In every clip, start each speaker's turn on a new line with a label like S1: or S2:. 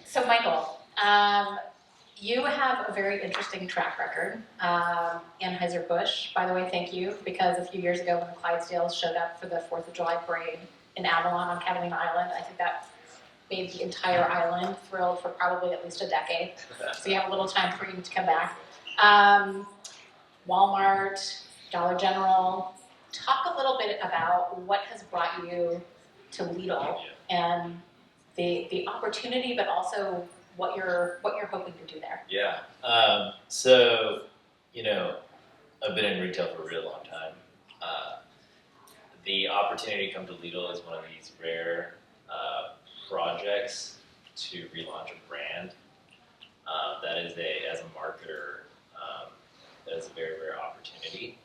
S1: So Michael, you have a very interesting track record. Anheuser-Busch, by the way, thank you, because a few years ago when the Clydesdales showed up for the 4th of July parade in Avalon on Catalina Island, I think that made the entire island thrilled for probably at least a decade. So you have a little time for you to come back. Walmart, Dollar General. Talk a little bit about what has brought you to Lidl and the opportunity, but also what you're hoping to do there.
S2: Yeah. So, I've been in retail for a really long time. The opportunity to come to Lidl is one of these rare projects to relaunch a brand. That is as a marketer, that is a very rare opportunity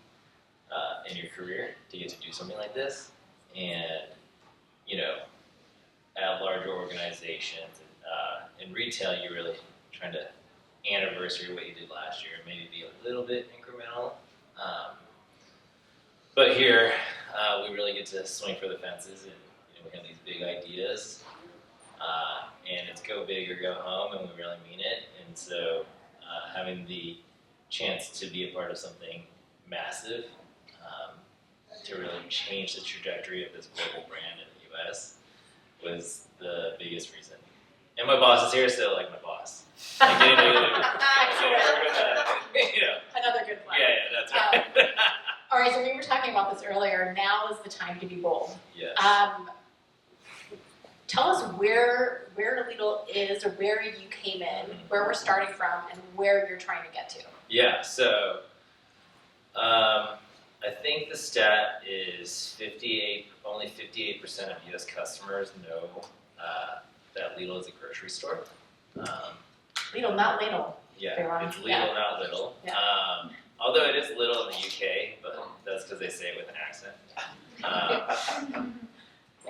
S2: in your career to get to do something like this. And, at larger organizations, in retail, you're really trying to anniversary what you did last year, maybe be a little bit incremental. But here, we really get to swing for the fences, and we have these big ideas, and it's go big or go home, and we really mean it. And so, having the chance to be a part of something massive, to really change the trajectory of this global brand in the U.S. was the biggest reason. And my boss is here, so my boss.
S1: Another good one.
S2: Yeah, that's right.
S1: All right, so we were talking about this earlier. Now is the time to be bold.
S2: Yes.
S1: Tell us where Lidl is, or where you came in, where we're starting from, and where you're trying to get to.
S2: Yeah, so I think the stat is only 58% of U.S. customers know that Lidl is a grocery store.
S1: Lidl, not Lidl.
S2: Yeah, it's Lidl, not Lidl.
S1: Yeah.
S2: Although it is Lidl in the UK, but that's because they say it with an accent.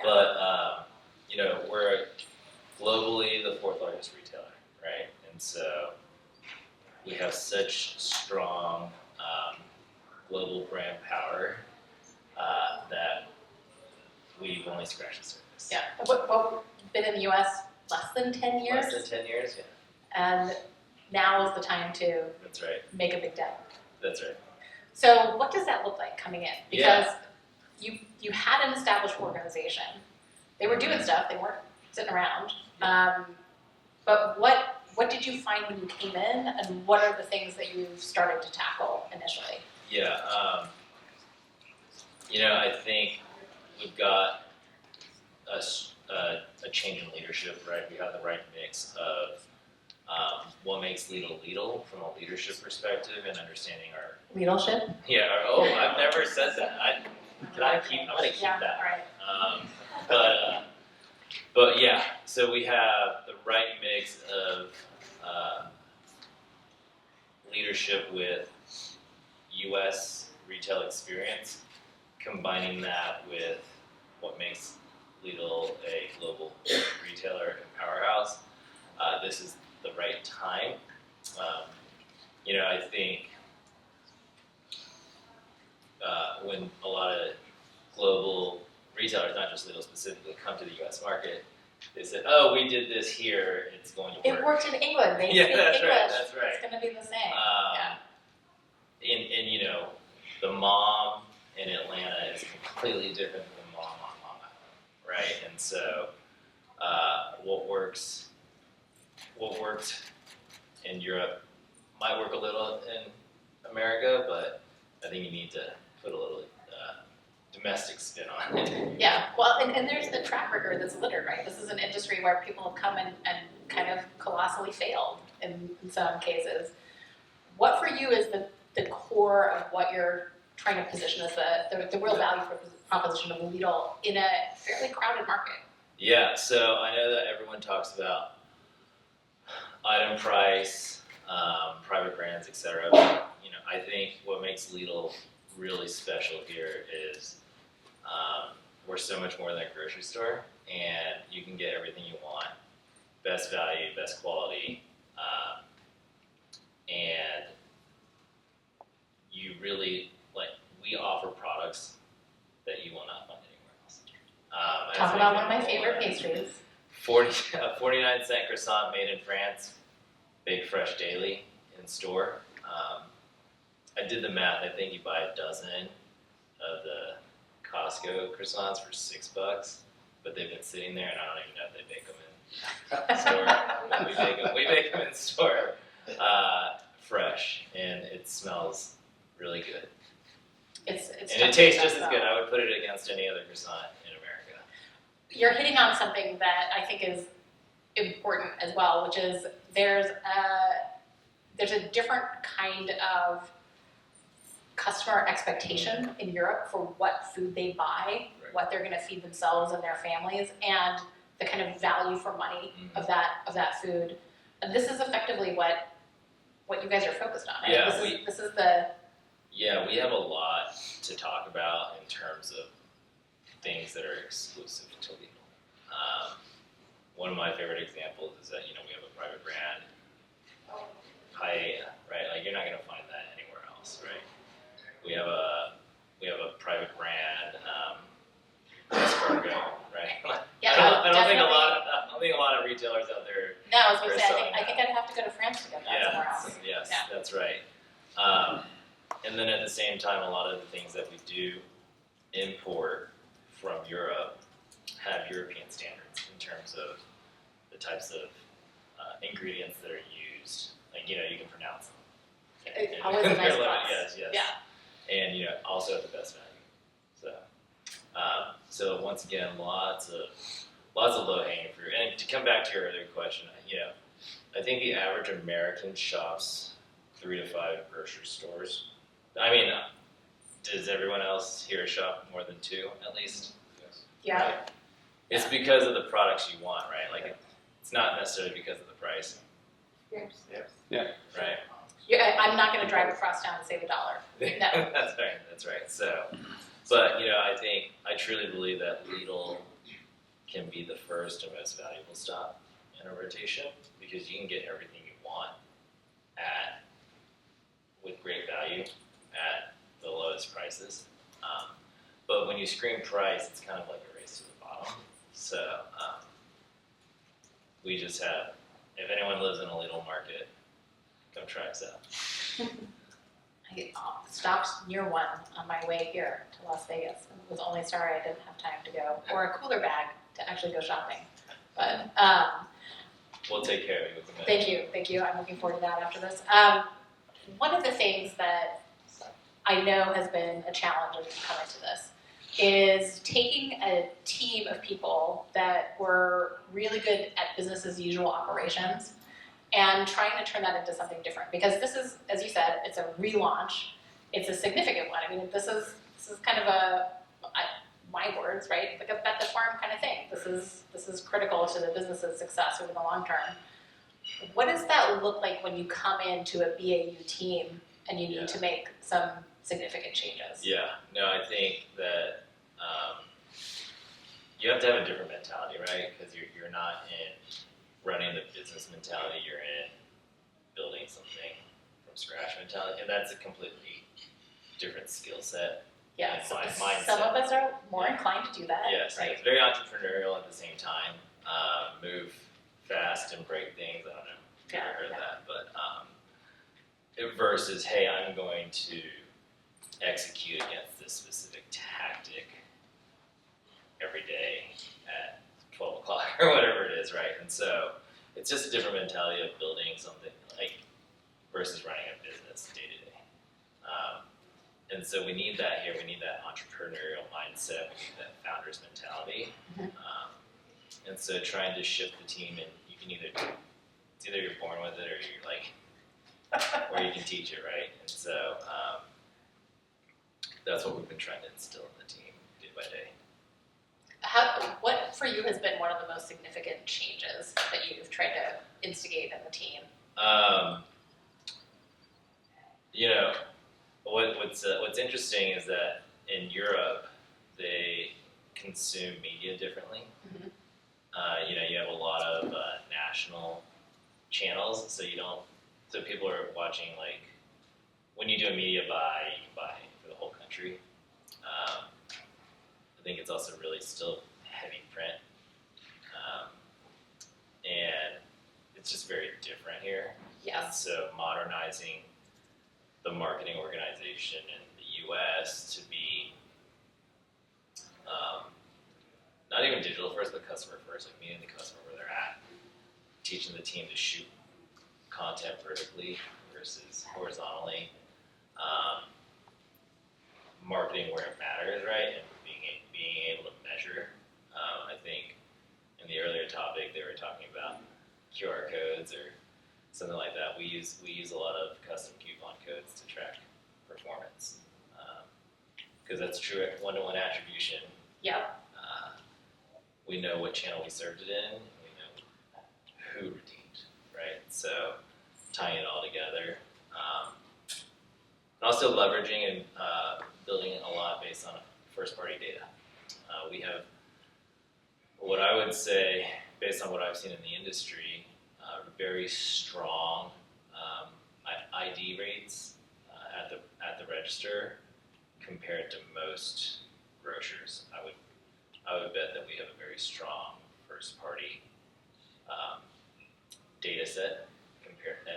S2: But, we're globally the 4th largest retailer, right? And so we have such strong global brand power that we've only scratched the surface.
S1: Yeah. What been in the U.S. less than 10 years?
S2: Less than 10 years, yeah.
S1: And now is the time to
S2: That's right.
S1: make a big dent.
S2: That's right.
S1: So what does that look like coming in? Because you had an established organization. They were doing stuff. They weren't sitting around. But what did you find when you came in, and what are the things that you started to tackle initially?
S2: Yeah. I think we've got a change in leadership, right? We have the right mix of what makes Lidl Lidl from a leadership perspective and understanding our
S1: Leadership?
S2: Yeah. I've never said that. I'm gonna keep that.
S1: All right.
S2: But yeah. So we have the right mix of leadership with U.S. retail experience, combining that with what makes Lidl a global retailer and powerhouse. This is the right time. I think when a lot of global retailers, not just Lidl specifically, come to the U.S. market, they said, "Oh, we did this here; it's going to work."
S1: It worked in England. They speak
S2: that's
S1: English.
S2: Right. That's right.
S1: It's going to be the same.
S2: And the mom in Atlanta is completely different than the mom on Long Island, right? And so, what worked in Europe might work a little in America, but I think you need to put a little domestic spin on it.
S1: Yeah, well, and there's the track record that's littered, right? This is an industry where people have come in and kind of colossally failed in some cases. What for you is the core of what you're trying to position as the real value proposition of Lidl in a fairly crowded market?
S2: Yeah, so I know that everyone talks about item price, private brands, etc. But, I think what makes Lidl really special here is we're so much more than a grocery store, and you can get everything you want, best value, best quality, and you really we offer products that you will not find anywhere else.
S1: Talk about one of my favorite pastries.
S2: 49-cent croissant made in France, baked fresh daily in store. I did the math. I think you buy a dozen of the Costco croissants for $6, but they've been sitting there, and I don't even know if they bake them in store. But we bake them in store, fresh, and it smells really good. And it tastes just as good. I would put it against any other croissant in America.
S1: You're hitting on something that I think is important as well, which is there's a different kind of customer expectation in Europe for what food they buy, what they're going to feed themselves and their families, and the kind of value for money of that food. And this is effectively what you guys are focused on, right?
S2: Yeah, we have a lot to talk about in terms of things that are exclusive to Lidl. One of my favorite examples is that we have a private brand, paella, right? Like you're not going to find that anywhere else, right? We have a private brand, escargot, right?
S1: Yeah,
S2: I don't think a lot of retailers out there.
S1: No, I was going to say I think I'd have to go to France to get that somewhere else.
S2: Yes, that's right. And then at the same time, a lot of the things that we do import from Europe have European standards in terms of the types of ingredients that are used. Like, you can pronounce them.
S1: Always a nice plus.
S2: Yes.
S1: Yeah.
S2: And, also at the best value. So once again, lots of low-hanging fruit. And to come back to your other question, I think the average American shops 3 to 5 grocery stores. I mean, does everyone else here shop more than 2 at least?
S3: Yes.
S1: Yeah.
S2: Right? It's because of the products you want, right? Like, it's not necessarily because of the price.
S1: Yes.
S3: Yeah.
S2: Right?
S1: Yeah, I'm not going to drive across town to save $1. No.
S2: That's right. So, but I truly believe that Lidl can be the first and most valuable stop in a rotation because you can get everything you want with great value at the lowest prices. But when you scream price, it's kind of like a race to the bottom. So we just have, if anyone lives in a Lidl market, come try us out.
S1: I stopped near one on my way here to Las Vegas. It was only sorry I didn't have time to go, or a cooler bag to actually go shopping. But
S2: we'll take care of you with the
S1: menu. Thank you. I'm looking forward to that after this. One of the things that I know has been a challenge as we come into this is taking a team of people that were really good at business as usual operations and trying to turn that into something different. Because this is, as you said, it's a relaunch. It's a significant one. I mean, this is kind of my words, right? Like a bet the farm kind of thing. This is critical to the business's success over the long term. What does that look like when you come into a BAU team and you need to make some significant changes?
S2: Yeah, no, I think that you have to have a different mentality, right? Because you're not in running the business mentality, you're in building something from scratch mentality, and that's a completely different skill set.
S1: Yeah,
S2: and
S1: so
S2: mindset.
S1: Some of us are more inclined to do that.
S2: Yes,
S1: right?
S2: It's very entrepreneurial at the same time. Move fast and break things. I don't know if you've ever heard that, but versus, hey, I'm going to execute against this specific tactic every day at 12 o'clock or whatever it is, right? And so it's just a different mentality of building something versus running a business day to day. And so we need that here. We need that entrepreneurial mindset. We need that founder's mentality. And so trying to shift the team, and you can it's either you're born with it or you're or you can teach it, right? And so that's what we've been trying to instill in the team day by day.
S1: What for you has been one of the most significant changes that you've tried to instigate in the team?
S2: What's interesting is that in Europe they consume media differently.
S1: Mm-hmm.
S2: You have a lot of national channels, so people are watching, when you do a media buy, you can buy for the whole country. I think it's also really still heavy print. different here. And
S1: Yes.
S2: so modernizing the marketing organization in the US to be not even digital first, but customer first, like meeting the customer where they're at, teaching the team to shoot content vertically versus horizontally, marketing where it matters, right, and being able to measure. I think in the earlier topic they were talking about QR codes or something like that. We use a lot of custom coupon codes to track performance because that's true one-to-one attribution.
S1: Yep.
S2: We know what channel we served it in. We know who redeemed, right? So tying it all together, and also leveraging and building a lot based on first-party data. We have what I would say, based on what I've seen in the industry, very strong ID rates at the register compared to most grocers. I would bet that we have a very strong first-party data set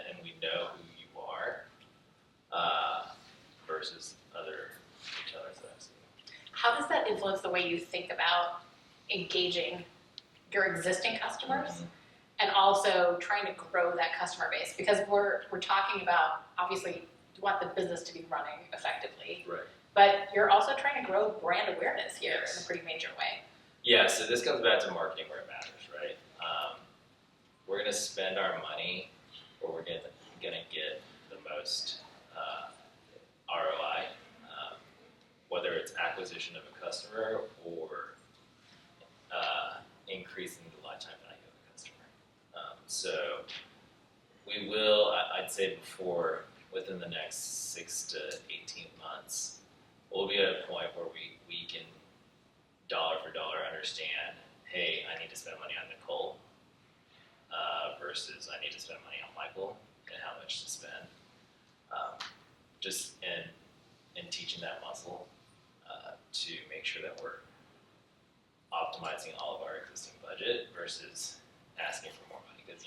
S2: and we know who you are versus other retailers that I've seen.
S1: How does that influence the way you think about engaging your existing customers and also trying to grow that customer base? Because we're talking about, obviously, you want the business to be running effectively,
S2: Right.
S1: but you're also trying to grow brand awareness here
S2: Yes.
S1: in a pretty major way.
S2: Yeah, so this comes back to marketing where it matters, right? We're going to spend our money where we're going to get the most ROI, whether it's acquisition of a customer or increasing the lifetime value of a customer. So we will, I'd say within the next 6 to 18 months, we'll be at a point where we can dollar for dollar understand, hey, I need to spend money on Nicole versus I need to spend money on Michael and how much to spend. Just in teaching that muscle to make sure that we're optimizing all of our existing budget versus asking for more money because,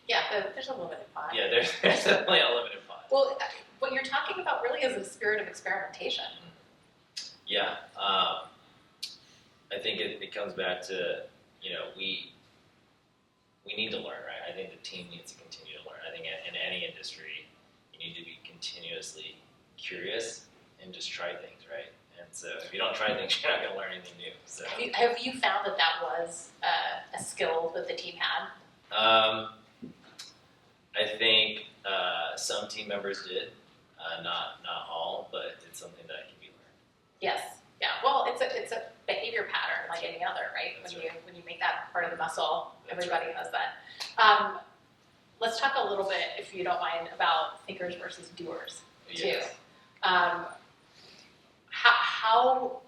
S1: Yeah, there's a limited pot.
S2: yeah, there's definitely a limited pot.
S1: Well, what you're talking about really is a spirit of experimentation.
S2: Yeah, I think it comes back to, we need to learn, right? I think the team needs to continue to learn. I think in any industry, you need to be continuously curious and just try things, right? And so if you don't try things, you're not going to learn anything new. So
S1: Have you found that was a skill that the team had?
S2: I think some team members did, not all, but it's something that can be learned.
S1: Yes. Yeah. Well, it's a behavior pattern like any other, right? When you make that part of the muscle, everybody has that. Let's talk a little bit, if you don't mind, about thinkers versus doers too.
S2: Yes.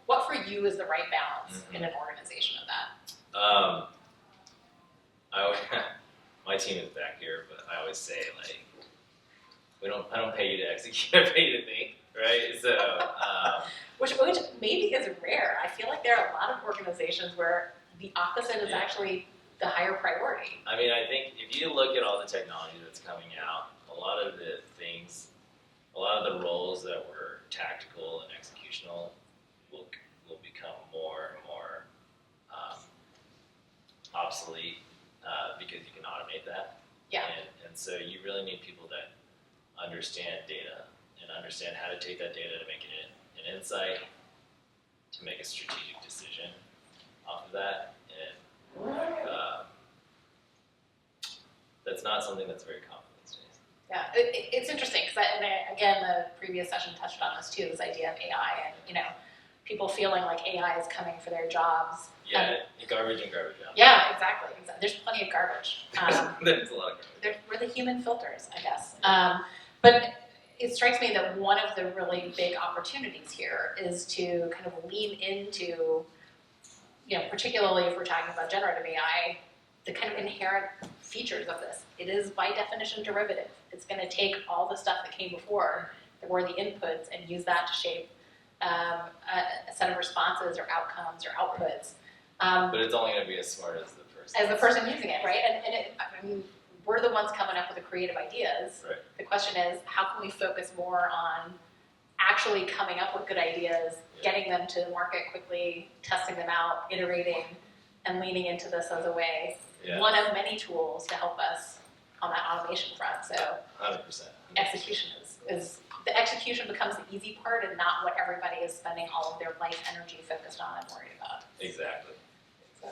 S1: What for you is the right balance in an organization of that?
S2: My team is back here, but I always say I don't pay you to execute, I pay you to think, right? So
S1: which maybe is rare. I feel like there are a lot of organizations where the opposite is actually the higher priority.
S2: I mean, I think if you look at all the technology that's coming out, a lot of the roles that were tactical and executional will become more and more obsolete because you can automate that.
S1: Yeah.
S2: And so you really need people that understand data and understand how to take that data to make it an insight, to make a strategic decision off of that. And that's not something that's very common these days.
S1: Yeah, it's interesting because again, the previous session touched on this too, this idea of AI and, people feeling like AI is coming for their jobs.
S2: Yeah, garbage and garbage out.
S1: Yeah, exactly. There's plenty of garbage.
S2: There's a lot of garbage.
S1: We're the human filters, I guess. But it strikes me that one of the really big opportunities here is to kind of lean into, particularly if we're talking about generative AI, the kind of inherent features of this. It is by definition derivative. It's going to take all the stuff that came before, that were the inputs, and use that to shape a set of responses or outcomes or outputs.
S2: But it's only going to be as smart as the person.
S1: As the person using it, right? And we're the ones coming up with the creative ideas.
S2: Right.
S1: The question is, how can we focus more on actually coming up with good ideas, getting them to market quickly, testing them out, iterating, and leaning into this as a way, one of many tools to help us on that automation front. So
S2: 100%.
S1: execution is the execution becomes the easy part and not what everybody is spending all of their life energy focused on and worried about.
S2: Exactly.
S1: So,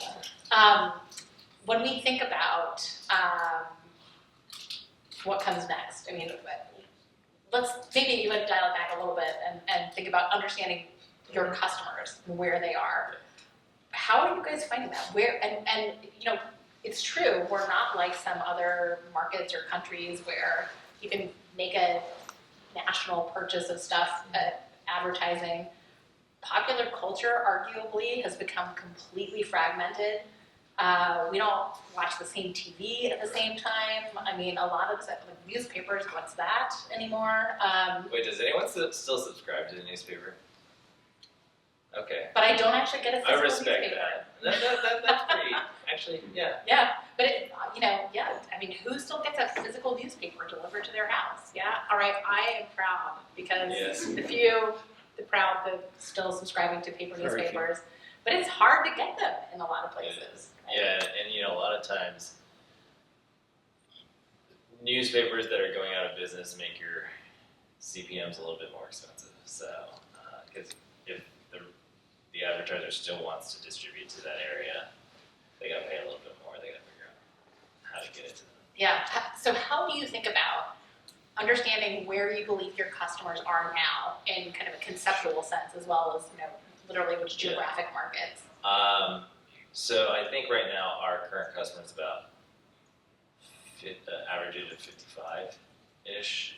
S1: when we think about what comes next, I mean, let's maybe even dial it back a little bit and think about understanding your customers and where they are. How are you guys finding that? Where and you know, it's true, we're not like some other markets or countries where you can make a national purchase of stuff, advertising. Popular culture arguably has become completely fragmented. We don't watch the same TV at the same time. I mean, a lot of the newspapers, what's that anymore?
S2: Wait, does anyone still subscribe to the newspaper? Okay.
S1: But I don't actually get a physical
S2: I respect
S1: newspaper.
S2: That's pretty, actually, yeah.
S1: Yeah, but it, I mean, who still gets a physical newspaper delivered to their house? Yeah, all right, I am proud because the proud that still subscribing to paper newspapers, but it's hard to get them in a lot of places. Right?
S2: Yeah, and a lot of times, newspapers that are going out of business make your CPMs a little bit more expensive. So, because if the advertiser still wants to distribute to that area, they got to pay a little bit more. They got to figure out how to get it to them.
S1: Yeah. So how do you think about understanding where you believe your customers are now in kind of a conceptual sense, as well as literally which geographic markets?
S2: So I think right now our current customer is about average age of 55-ish.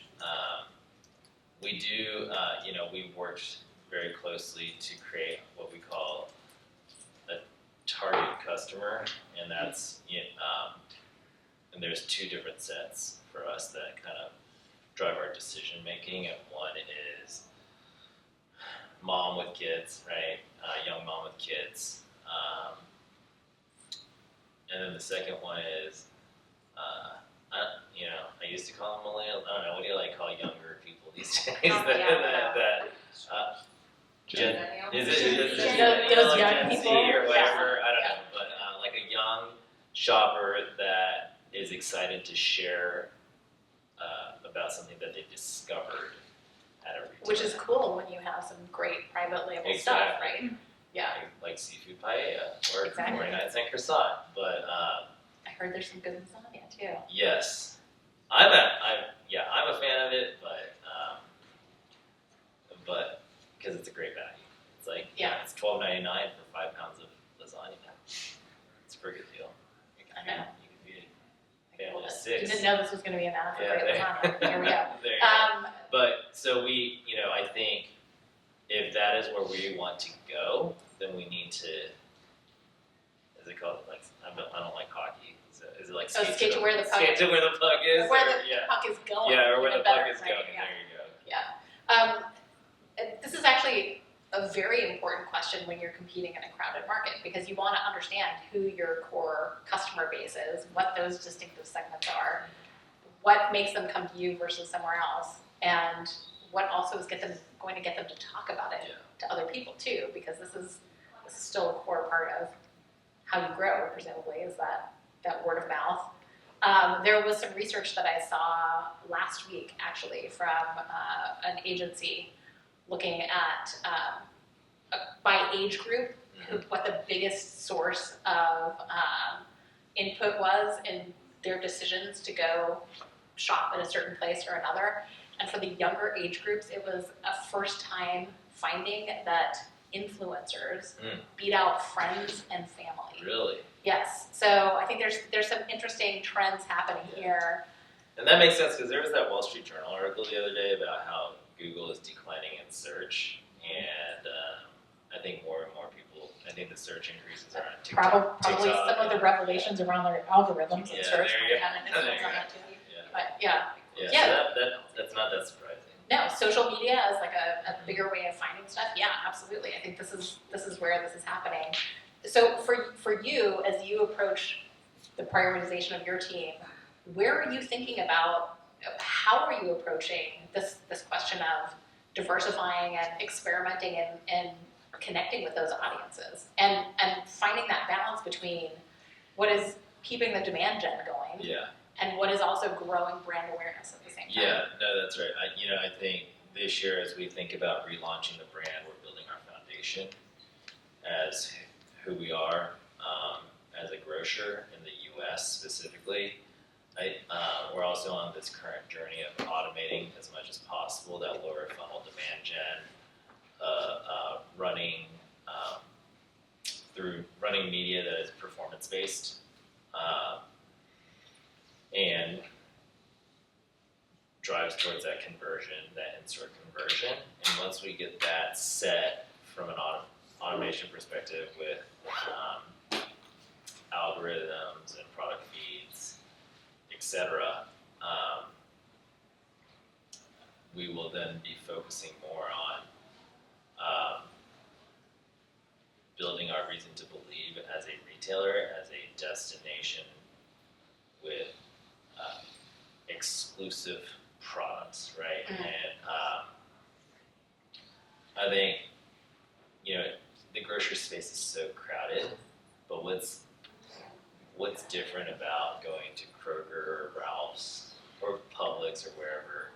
S2: We do, we've worked very closely to create what we call a target customer, and that's and there's two different sets for us that kind of drive our decision making. And one is mom with kids, right? Young mom with kids, and then the second one is I used to call them millennials. I don't know. What do you call younger people these days? Is it
S1: those young
S2: Gen Z
S1: people
S2: or whatever? I don't know, but like a young shopper that is excited to share about something that they discovered at a retailer.
S1: Which is cool when you have some great private label stuff, right? Yeah.
S2: Like seafood paella or
S1: Exactly.
S2: 49-cent croissant, but
S1: I heard there's some good lasagna too.
S2: yes, I'm a fan of it, but because it's a great value. It's like it's $12.99 for 5 pounds of lasagna. It's a pretty good deal.
S1: I know.
S2: You can feed a family of 6.
S1: Didn't know this was going to be an ad for great lasagna. Here we go.
S2: There you go. But so I think if that is where we want to go, then we need to. Is it called like I don't like hockey. Is it like
S1: skate to where the puck
S2: skate to where the puck is?
S1: Or where the puck is going.
S2: Yeah, or where the puck is
S1: right?
S2: going.
S1: Yeah.
S2: There you go.
S1: Yeah. This is actually a very important question when you're competing in a crowded market, because you want to understand who your core customer base is, what those distinctive segments are, what makes them come to you versus somewhere else, and what also is going to get them to talk about it to other people too, because this is still a core part of how you grow, presumably, is that word of mouth. There was some research that I saw last week, actually, from an agency looking at by age group what the biggest source of input was in their decisions to go shop at a certain place or another. And for the younger age groups, it was a first time finding that influencers beat out friends and family.
S2: Really?
S1: Yes. So I think there's some interesting trends happening here.
S2: And that makes sense, because there was that Wall Street Journal article the other day about how Google is declining in search, and I think more and more people, I think the search increases are on TikTok.
S1: Probably some of the revelations around their algorithms and search
S2: there you
S1: might have an influence on that too. But
S2: so that's not that surprising.
S1: No, social media is like a bigger way of finding stuff. Yeah, absolutely. I think this is where this is happening. So for you, as you approach the prioritization of your team, where are you thinking about, how are you approaching this question of diversifying and experimenting and connecting with those audiences and finding that balance between what is keeping the demand gen going and what is also growing brand awareness at the same time?
S2: Yeah, no, that's right. I think this year, as we think about relaunching the brand, we're building our foundation as who we are as a grocer in the U.S. specifically. We're also on this current journey of automating as much as possible that lower funnel demand gen, running media that is performance based, and drives towards that conversion, that in-store conversion. And once we get that set from an automation perspective with algorithms and product feeds, etc., we will then be focusing more on building our reason to believe as a retailer, as a destination with exclusive products, right?
S1: Mm-hmm.
S2: And I think, the grocery space is so crowded, but what's different about going to Kroger or Ralph's or Publix or wherever,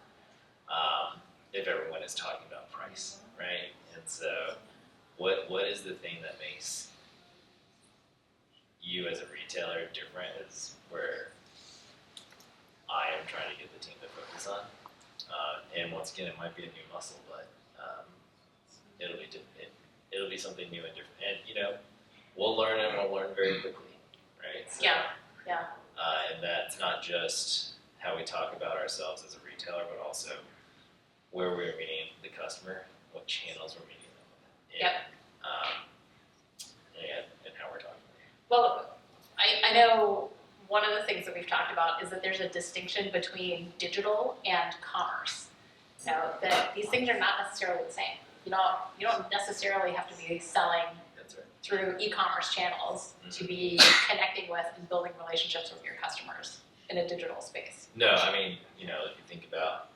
S2: if everyone is talking about price, right? And so what is the thing that makes you as a retailer different is where I am trying to get the team to focus on. And once again, it might be a new muscle, but it'll be something new and different. And we'll learn and we'll learn very quickly, right? So,
S1: Yeah.
S2: And that's not just how we talk about ourselves as a retailer, but also where we're meeting the customer, what channels we're meeting them with, and how we're talking.
S1: Well, I know one of the things that we've talked about is that there's a distinction between digital and commerce. That these things are not necessarily the same. You don't necessarily have to be selling through e-commerce channels to be connecting with and building relationships with your customers in a digital space.
S2: No, I mean, if you think about,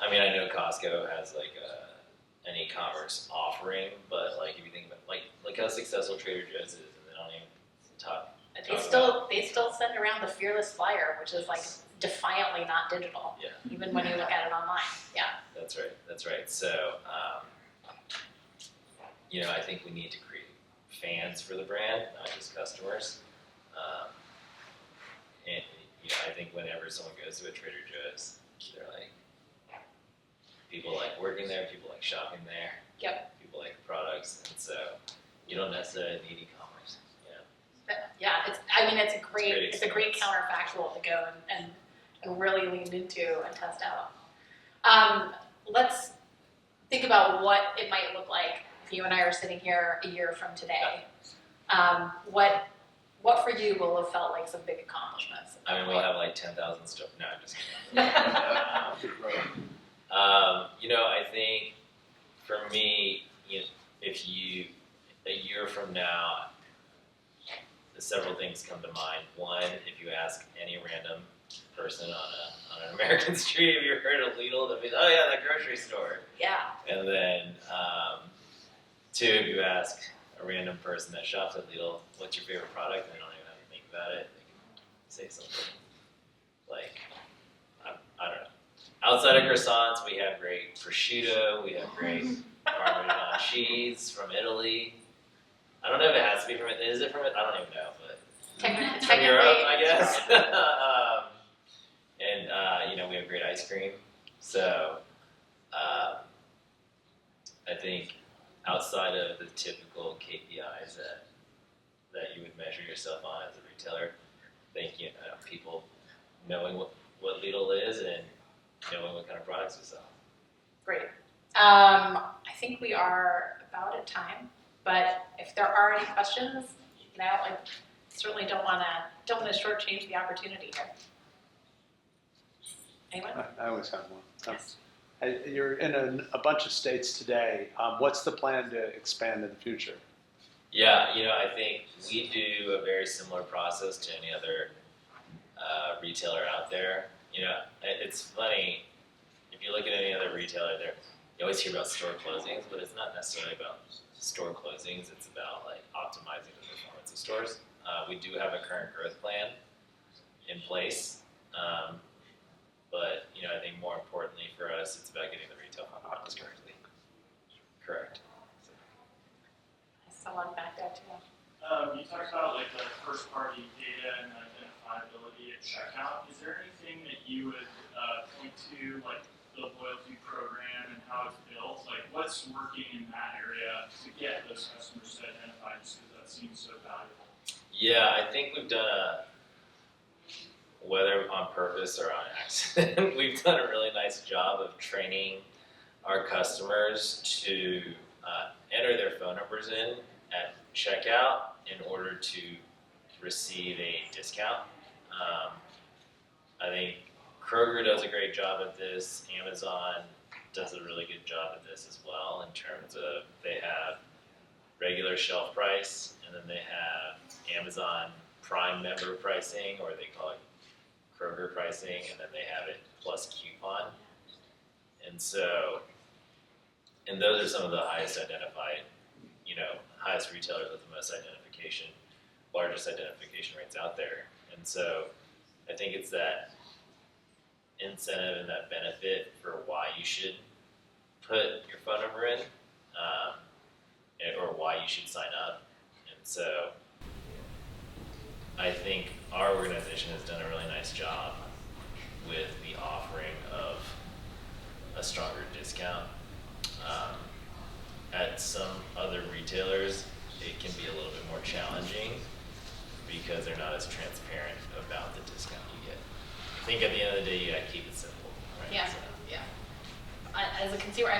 S2: I know Costco has like an e-commerce offering, but like if you think about like how successful Trader Joe's is, and they don't even talk.
S1: They still send around the Fearless Flyer, which is like defiantly not digital.
S2: Yeah.
S1: Even when you look at it online. Yeah. That's
S2: right. So, I think we need to create fans for the brand, not just customers. And I think whenever someone goes to a Trader Joe's, they're like, people like working there, people like shopping there.
S1: Yep.
S2: People like the products, and so you don't necessarily need e-commerce.
S1: Yeah, it's a great counterfactual to go and really lean into and test out. Let's think about what it might look like if you and I are sitting here a year from today. What for you will have felt like some big accomplishments?
S2: We'll have like 10,000 stores. No, I'm just kidding. I think for me, if you a year from now, several things come to mind. One, if you ask any random person on an American street, have you heard of Lidl? They'll be, oh yeah, that grocery store.
S1: Yeah.
S2: And then, two, if you ask a random person that shops at Lidl, what's your favorite product? And they don't even have to think about it. They can say something like, I don't know. Outside of croissants, we have great prosciutto. We have great Parmesan cheese from Italy. I don't know if it has to be from it. Is it from it? I don't even know, but from Europe, I guess. And we have great ice cream. So I think outside of the typical KPIs that you would measure yourself on as a retailer, I think people knowing what Lidl is and knowing what kind of products we sell. Great.
S1: I think we are about at time. But if there are any questions, I certainly don't want to shortchange the opportunity here. Anyone?
S3: I always have one.
S1: Yes.
S3: You're in a bunch of states today. What's the plan to expand in the future?
S2: Yeah, I think we do a very similar process to any other retailer out there. It's funny, if you look at any other retailer, you always hear about store closings, but it's not necessarily about store closings. It's about like optimizing the performance of stores. We do have a current growth plan in place, but I think more importantly for us, it's about getting the retail fundamentals correctly. Correct.
S1: Someone back there too.
S4: You talked about like the first party data and identifiability at checkout. Is there anything that you would point to, like the loyalty program and how it's built? Like what's working in that area to get those customers to identify, just because that seems so valuable?
S2: Yeah, I think we've done whether on purpose or on accident, we've done a really nice job of training our customers to enter their phone numbers in at checkout in order to receive a discount. I think Kroger does a great job at this. Amazon does a really good job at this as well, in terms of they have regular shelf price, and then they have Amazon Prime member pricing, or they call it Kroger pricing, and then they have it plus coupon. And those are some of the highest identified, highest retailers with the most identification, largest identification rates out there. And so I think it's that incentive and that benefit for why you should put your phone number in, or why you should sign up. And so I think our organization has done a really nice job with the offering of a stronger discount. At some other retailers, it can be a little bit more challenging because they're not as transparent about the discount you get. I think at the end of the day, you gotta keep it simple, right?
S1: Yeah,
S2: So,
S1: yeah. As a consumer,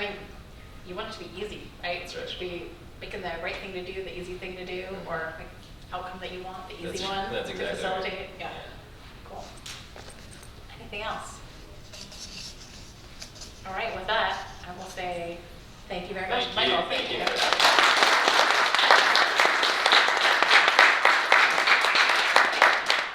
S1: you want it to be easy, right?
S2: That's right.
S1: It should be making the right thing to do, the easy thing to do, or like outcome that you want, the easy one
S2: that's
S1: to
S2: exactly
S1: facilitate.
S2: right.
S1: Yeah. Cool. Anything else? All right, with that, I will say thank you very much.
S2: Thank you.
S1: Michael,
S2: Thank you.
S1: you.